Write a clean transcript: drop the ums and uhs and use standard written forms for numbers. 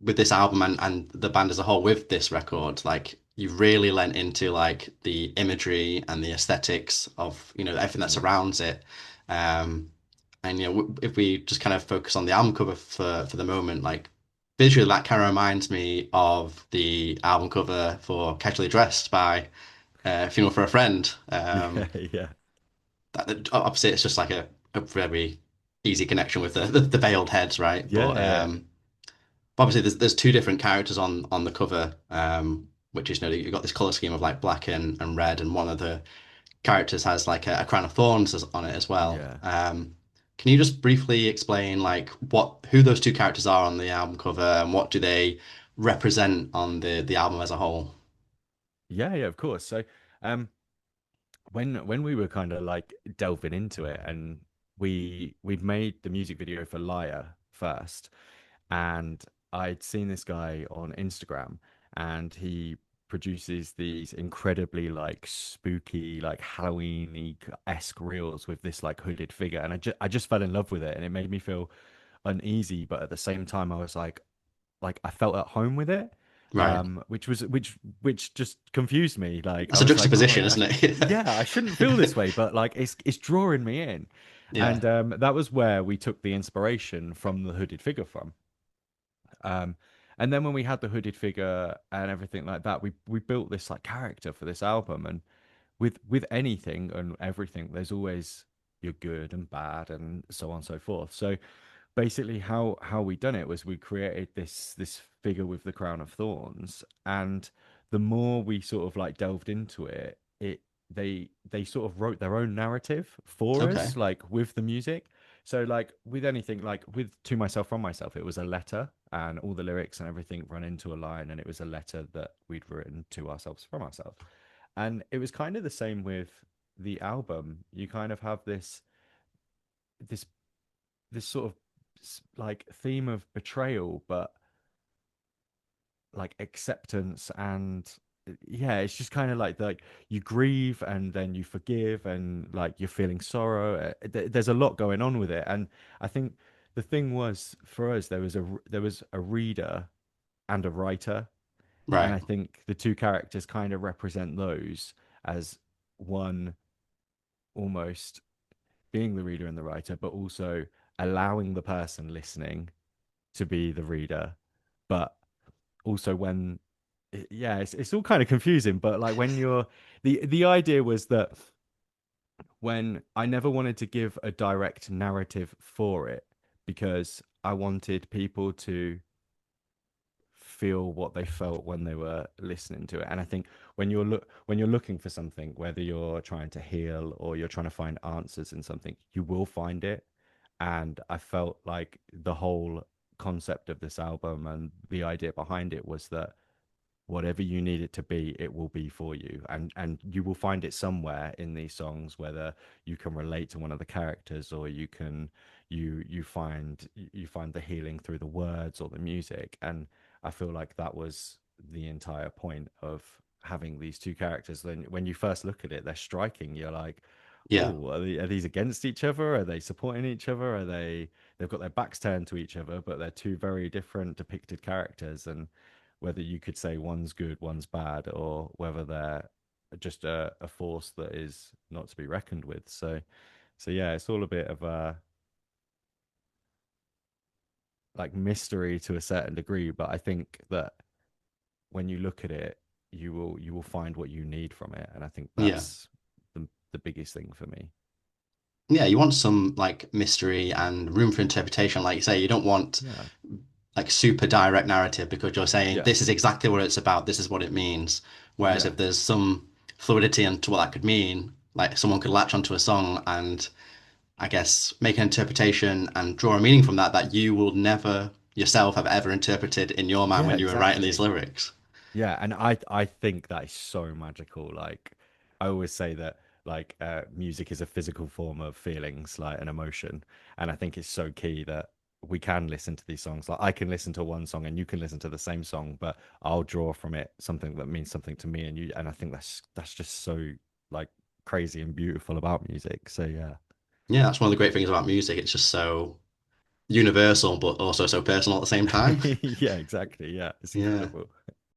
with this album and the band as a whole with this record, like you've really lent into like the imagery and the aesthetics of, everything that Mm. surrounds it. And if we just kind of focus on the album cover for the moment, like visually that kind of reminds me of the album cover for Casually Dressed by Funeral for a Friend. Yeah, yeah, Obviously it's just like a very easy connection with the veiled heads, right? yeah, yeah, But obviously there's two different characters on the cover, which is, you've got this color scheme of like black and red, and one of the characters has like a crown of thorns on it as well. yeah. Can you just briefly explain like who those two characters are on the album cover and what do they represent on the album as a whole? Yeah, yeah, of course. So, um, when we were kind of like delving into it, and we'd made the music video for Liar first, and I'd seen this guy on Instagram, and he produces these incredibly like spooky, like Halloween esque reels with this like hooded figure, and I just fell in love with it, and it made me feel uneasy, but at the same time, I was like I felt at home with it, Right. which just confused me. Like I That's a was like, oh, juxtaposition, isn't it? yeah, I shouldn't feel this way, but like it's drawing me in, Yeah. and that was where we took the inspiration from the hooded figure from. Um, and then when we had the hooded figure and everything like that, we built this like character for this album, and with anything and everything, there's always your good and bad and so on and so forth. So basically how we done it was we created this figure with the crown of thorns, and the more we sort of like delved into it, they sort of wrote their own narrative for Okay. us, like with the music. So like with anything, like with To Myself From Myself, it was a letter, and all the lyrics and everything run into a line, and it was a letter that we'd written to ourselves from ourselves. And it was kind of the same with the album. You kind of have this this sort of like theme of betrayal, but like acceptance, and yeah, it's just kind of like you grieve and then you forgive, and like you're feeling sorrow. There's a lot going on with it, and I think the thing was for us there was a reader and a writer, and Right. I think the two characters kind of represent those as one, almost being the reader and the writer, but also allowing the person listening to be the reader, but also when yeah, it's all kind of confusing, but like when you're the idea was that when I never wanted to give a direct narrative for it, because I wanted people to feel what they felt when they were listening to it. And I think when you're looking for something, whether you're trying to heal or you're trying to find answers in something, you will find it. And I felt like the whole concept of this album and the idea behind it was that whatever you need it to be, it will be for you, and you will find it somewhere in these songs, whether you can relate to one of the characters, or you find the healing through the words or the music. And I feel like that was the entire point of having these two characters. Then when you first look at it, they're striking. You're like, Yeah. oh, are these against each other? Are they supporting each other? They've got their backs turned to each other, but they're two very different depicted characters, and whether you could say one's good, one's bad, or whether they're just a force that is not to be reckoned with. So yeah, it's all a bit of a like mystery to a certain degree, but I think that when you look at it, you will find what you need from it, and I think Yeah. that's the biggest thing for me. Yeah, you want some like mystery and room for interpretation. Like you say, you don't want Yeah, like super direct narrative because you're saying yeah, this is exactly what it's about, this is what it means. Whereas yeah, if there's some fluidity into what that could mean, like someone could latch onto a song and I guess make an interpretation and draw a meaning from that you will never yourself have ever interpreted in your mind yeah, when you were writing these exactly. lyrics. Yeah, and I think that is so magical. Like I always say that like music is a physical form of feelings, like an emotion, and I think it's so key that we can listen to these songs. Like I can listen to one song and you can listen to the same song, but I'll draw from it something that means something to me and you. And I think that's just so like crazy and beautiful about music. So yeah, Yeah, that's one of the great things about music. It's just so universal, but also so personal at the same time. Yeah, exactly. Yeah, it's Yeah. incredible.